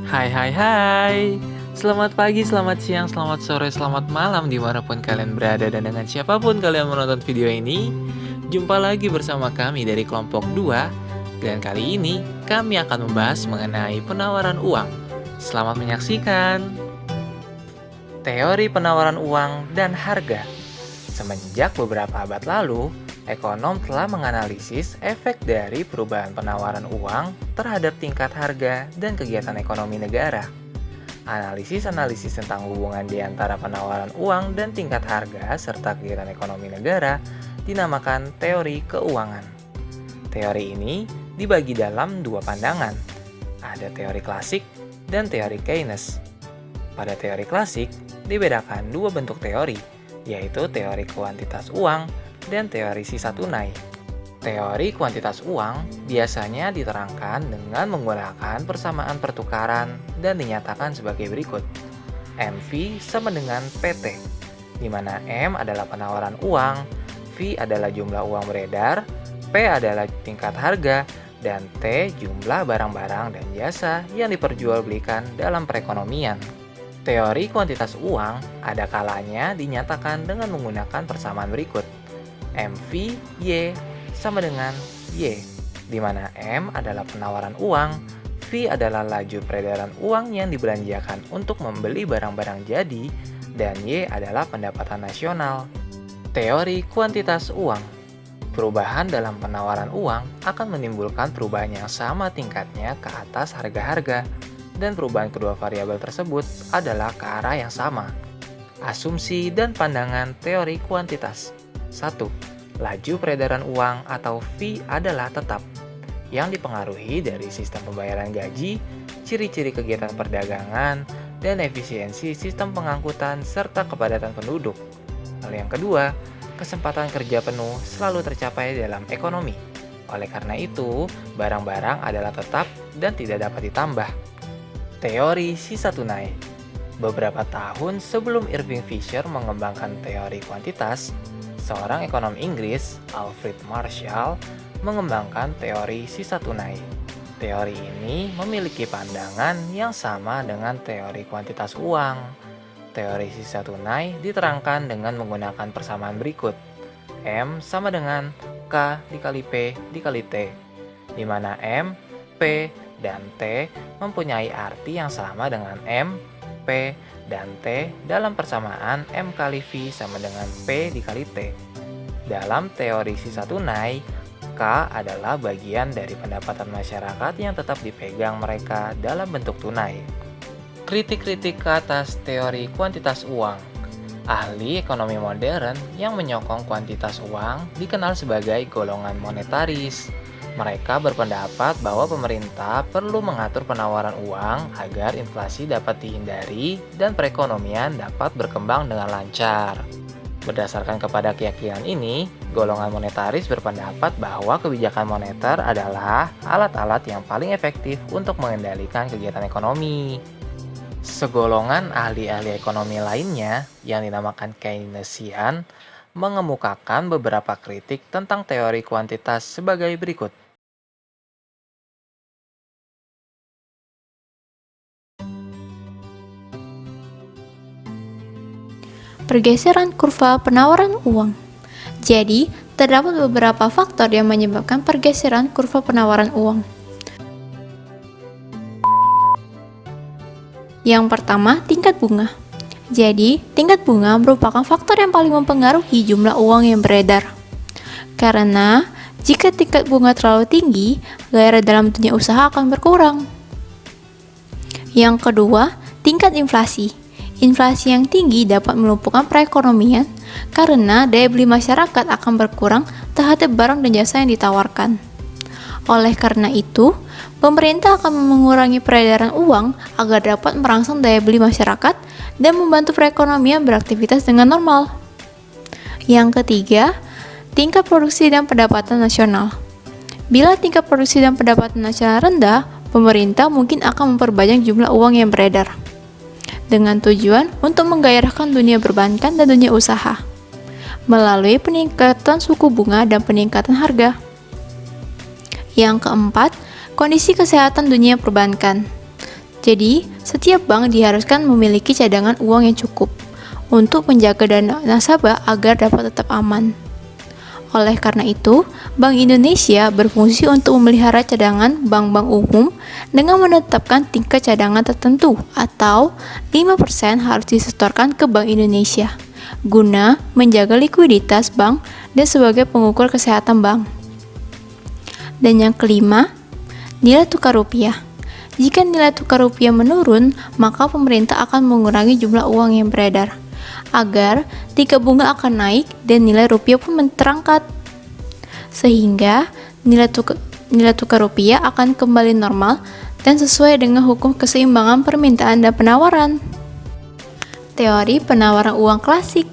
Hai hai hai. Selamat pagi, selamat siang, selamat sore, selamat malam dimanapun kalian berada dan dengan siapapun kalian menonton video ini. Jumpa lagi bersama kami dari kelompok 2 dan kali ini kami akan membahas mengenai penawaran uang. Selamat menyaksikan. Teori penawaran uang dan harga. Semenjak beberapa abad lalu, ekonom telah menganalisis efek dari perubahan penawaran uang terhadap tingkat harga dan kegiatan ekonomi negara. Analisis-analisis tentang hubungan di antara penawaran uang dan tingkat harga serta kegiatan ekonomi negara dinamakan teori keuangan. Teori ini dibagi dalam dua pandangan, ada teori klasik dan teori Keynes. Pada teori klasik, dibedakan dua bentuk teori, yaitu teori kuantitas uang dan teori sisa tunai. Teori kuantitas uang biasanya diterangkan dengan menggunakan persamaan pertukaran dan dinyatakan sebagai berikut. MV sama dengan PT, di mana M adalah penawaran uang, V adalah jumlah uang beredar, P adalah tingkat harga, dan T jumlah barang-barang dan jasa yang diperjualbelikan dalam perekonomian. Teori kuantitas uang ada kalanya dinyatakan dengan menggunakan persamaan berikut. MV Y sama dengan Y, di mana M adalah penawaran uang, V adalah laju peredaran uang yang dibelanjakan untuk membeli barang-barang jadi, dan Y adalah pendapatan nasional. Teori kuantitas uang. Perubahan dalam penawaran uang akan menimbulkan perubahan yang sama tingkatnya ke atas harga-harga, dan perubahan kedua variabel tersebut adalah ke arah yang sama. Asumsi dan pandangan teori kuantitas. 1. Laju peredaran uang atau V adalah tetap, yang dipengaruhi dari sistem pembayaran gaji, ciri-ciri kegiatan perdagangan, dan efisiensi sistem pengangkutan serta kepadatan penduduk. Lalu yang kedua, kesempatan kerja penuh selalu tercapai dalam ekonomi. Oleh karena itu, barang-barang adalah tetap dan tidak dapat ditambah. Teori sisa tunai. Beberapa tahun sebelum Irving Fisher mengembangkan teori kuantitas, seorang ekonom Inggris, Alfred Marshall, mengembangkan teori sisa tunai. Teori ini memiliki pandangan yang sama dengan teori kuantitas uang. Teori sisa tunai diterangkan dengan menggunakan persamaan berikut. M sama dengan K dikali P dikali T, di mana M, P, dan T mempunyai arti yang sama dengan M, P, dan T dalam persamaan M kali V sama dengan P dikali T. Dalam teori sisa tunai, K adalah bagian dari pendapatan masyarakat yang tetap dipegang mereka dalam bentuk tunai. Kritik-kritik ke atas teori kuantitas uang. Ahli ekonomi modern yang menyokong kuantitas uang dikenal sebagai golongan monetaris. Mereka berpendapat bahwa pemerintah perlu mengatur penawaran uang agar inflasi dapat dihindari dan perekonomian dapat berkembang dengan lancar. Berdasarkan kepada keyakinan ini, golongan monetaris berpendapat bahwa kebijakan moneter adalah alat-alat yang paling efektif untuk mengendalikan kegiatan ekonomi. Segolongan ahli-ahli ekonomi lainnya yang dinamakan Keynesian mengemukakan beberapa kritik tentang teori kuantitas sebagai berikut. Pergeseran kurva penawaran uang. Jadi, terdapat beberapa faktor yang menyebabkan pergeseran kurva penawaran uang. Yang pertama, tingkat bunga. Jadi, tingkat bunga merupakan faktor yang paling mempengaruhi jumlah uang yang beredar. Karena, jika tingkat bunga terlalu tinggi, gairah dalam dunia usaha akan berkurang. Yang kedua, tingkat inflasi. Inflasi yang tinggi dapat melumpuhkan perekonomian karena daya beli masyarakat akan berkurang terhadap barang dan jasa yang ditawarkan. Oleh karena itu, pemerintah akan mengurangi peredaran uang agar dapat merangsang daya beli masyarakat dan membantu perekonomian beraktivitas dengan normal. Yang ketiga, tingkat produksi dan pendapatan nasional. Bila tingkat produksi dan pendapatan nasional rendah, pemerintah mungkin akan memperbanyak jumlah uang yang beredar, dengan tujuan untuk menggairahkan dunia perbankan dan dunia usaha melalui peningkatan suku bunga dan peningkatan harga. Yang keempat, kondisi kesehatan dunia perbankan. Jadi, setiap bank diharuskan memiliki cadangan uang yang cukup untuk menjaga dana nasabah agar dapat tetap aman. Oleh karena itu, Bank Indonesia berfungsi untuk memelihara cadangan bank-bank umum dengan menetapkan tingkat cadangan tertentu atau 5% harus disetorkan ke Bank Indonesia guna menjaga likuiditas bank dan sebagai pengukur kesehatan bank. Dan yang kelima, nilai tukar rupiah. Jika nilai tukar rupiah menurun, maka pemerintah akan mengurangi jumlah uang yang beredar, agar tingkat bunga akan naik dan nilai rupiah pun terangkat. Sehingga nilai tukar rupiah akan kembali normal dan sesuai dengan hukum keseimbangan permintaan dan penawaran. Teori penawaran uang klasik.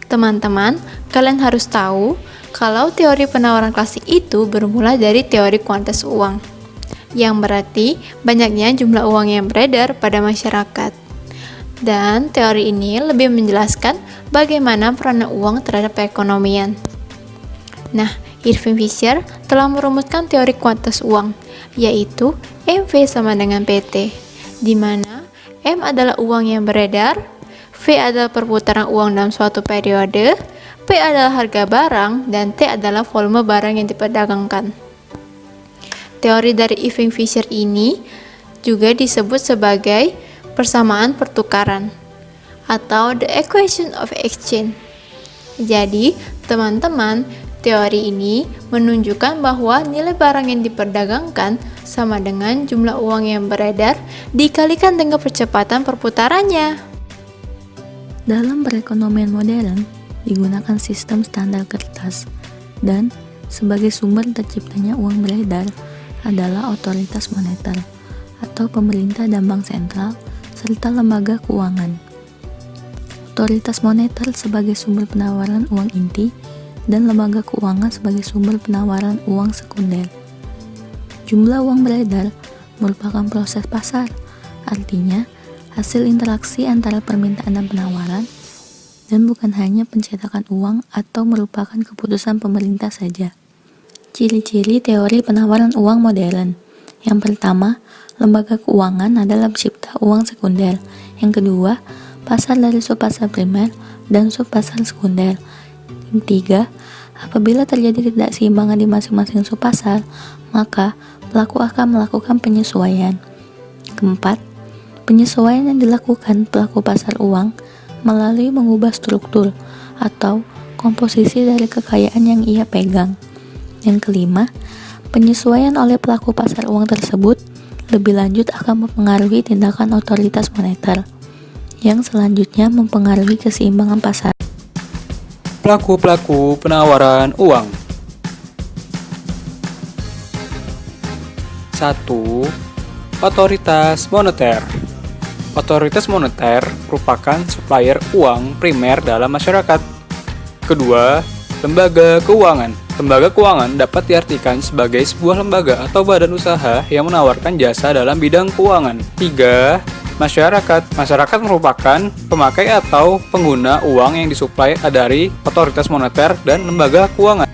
Teman-teman, kalian harus tahu kalau teori penawaran klasik itu bermula dari teori kuantitas uang, yang berarti banyaknya jumlah uang yang beredar pada masyarakat. Dan teori ini lebih menjelaskan bagaimana peranan uang terhadap perekonomian. Nah, Irving Fisher telah merumuskan teori kuantitas uang, yaitu MV sama dengan PT, di mana M adalah uang yang beredar, V adalah perputaran uang dalam suatu periode, P adalah harga barang, dan T adalah volume barang yang diperdagangkan. Teori dari Irving Fisher ini juga disebut sebagai persamaan pertukaran atau the equation of exchange. Jadi, teman-teman, teori ini menunjukkan bahwa nilai barang yang diperdagangkan sama dengan jumlah uang yang beredar dikalikan dengan percepatan perputarannya. Dalam perekonomian modern, digunakan sistem standar kertas, dan sebagai sumber terciptanya uang beredar adalah otoritas moneter atau pemerintah dan bank sentral serta lembaga keuangan. Otoritas moneter sebagai sumber penawaran uang inti dan lembaga keuangan sebagai sumber penawaran uang sekunder. Jumlah uang beredar merupakan proses pasar, artinya hasil interaksi antara permintaan dan penawaran, dan bukan hanya pencetakan uang atau merupakan keputusan pemerintah saja. Ciri-ciri teori penawaran uang modern. Yang pertama, lembaga keuangan adalah pencipta uang sekunder. Yang kedua, pasar dari subpasar primer dan subpasar sekunder. Yang ketiga, apabila terjadi ketidakseimbangan di masing-masing subpasar, maka pelaku akan melakukan penyesuaian. Keempat, penyesuaian yang dilakukan pelaku pasar uang melalui mengubah struktur atau komposisi dari kekayaan yang ia pegang. Yang kelima, penyesuaian oleh pelaku pasar uang tersebut lebih lanjut akan mempengaruhi tindakan otoritas moneter, yang selanjutnya mempengaruhi keseimbangan pasar. Pelaku-pelaku penawaran uang. 1. Otoritas moneter. Otoritas moneter merupakan supplier uang primer dalam masyarakat. Kedua, lembaga keuangan. Lembaga keuangan dapat diartikan sebagai sebuah lembaga atau badan usaha yang menawarkan jasa dalam bidang keuangan. 3. Masyarakat. Masyarakat merupakan pemakai atau pengguna uang yang disuplai dari otoritas moneter dan lembaga keuangan.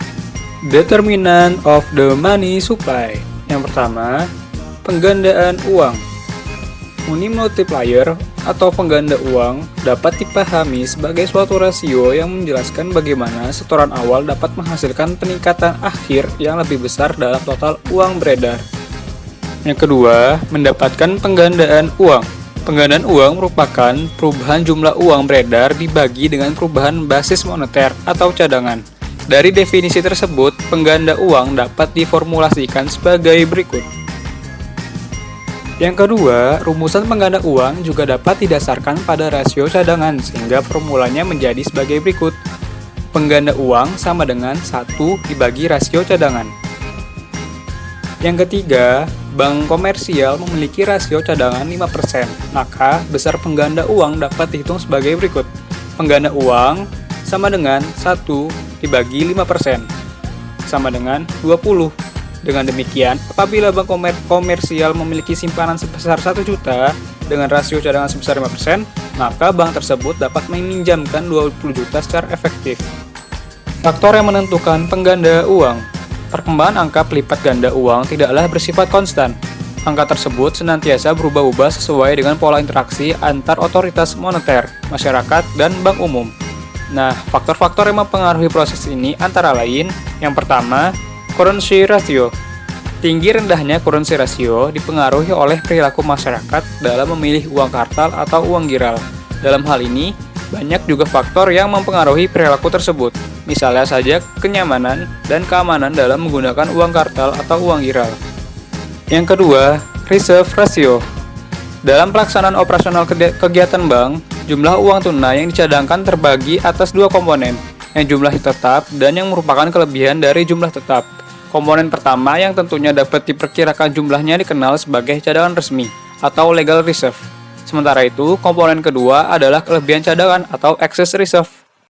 Determinant of the money supply. Yang pertama, penggandaan uang. Money multiplier atau pengganda uang dapat dipahami sebagai suatu rasio yang menjelaskan bagaimana setoran awal dapat menghasilkan peningkatan akhir yang lebih besar dalam total uang beredar. Yang kedua, mendapatkan penggandaan uang. Penggandaan uang merupakan perubahan jumlah uang beredar dibagi dengan perubahan basis moneter atau cadangan. Dari definisi tersebut, pengganda uang dapat diformulasikan sebagai berikut. Yang kedua, rumusan pengganda uang juga dapat didasarkan pada rasio cadangan, sehingga formulanya menjadi sebagai berikut. Pengganda uang sama dengan 1 dibagi rasio cadangan. Yang ketiga, bank komersial memiliki rasio cadangan 5%, maka besar pengganda uang dapat dihitung sebagai berikut. Pengganda uang sama dengan 1 dibagi 5%, sama dengan 20. Dengan demikian, apabila bank komersial memiliki simpanan sebesar 1 juta dengan rasio cadangan sebesar 5%, maka bank tersebut dapat meminjamkan 20 juta secara efektif. Faktor yang menentukan pengganda uang. Perkembangan angka pelipat ganda uang tidaklah bersifat konstan. Angka tersebut senantiasa berubah-ubah sesuai dengan pola interaksi antar otoritas moneter, masyarakat, dan bank umum. Nah, faktor-faktor yang mempengaruhi proses ini antara lain, yang pertama, currency ratio. Tinggi rendahnya currency ratio dipengaruhi oleh perilaku masyarakat dalam memilih uang kartal atau uang giral. Dalam hal ini, banyak juga faktor yang mempengaruhi perilaku tersebut. Misalnya saja kenyamanan dan keamanan dalam menggunakan uang kartal atau uang giral. Yang kedua, reserve ratio. Dalam pelaksanaan operasional kegiatan bank, jumlah uang tunai yang dicadangkan terbagi atas dua komponen, yang jumlahnya tetap dan yang merupakan kelebihan dari jumlah tetap. Komponen pertama yang tentunya dapat diperkirakan jumlahnya dikenal sebagai cadangan resmi atau legal reserve. Sementara itu, komponen kedua adalah kelebihan cadangan atau excess reserve.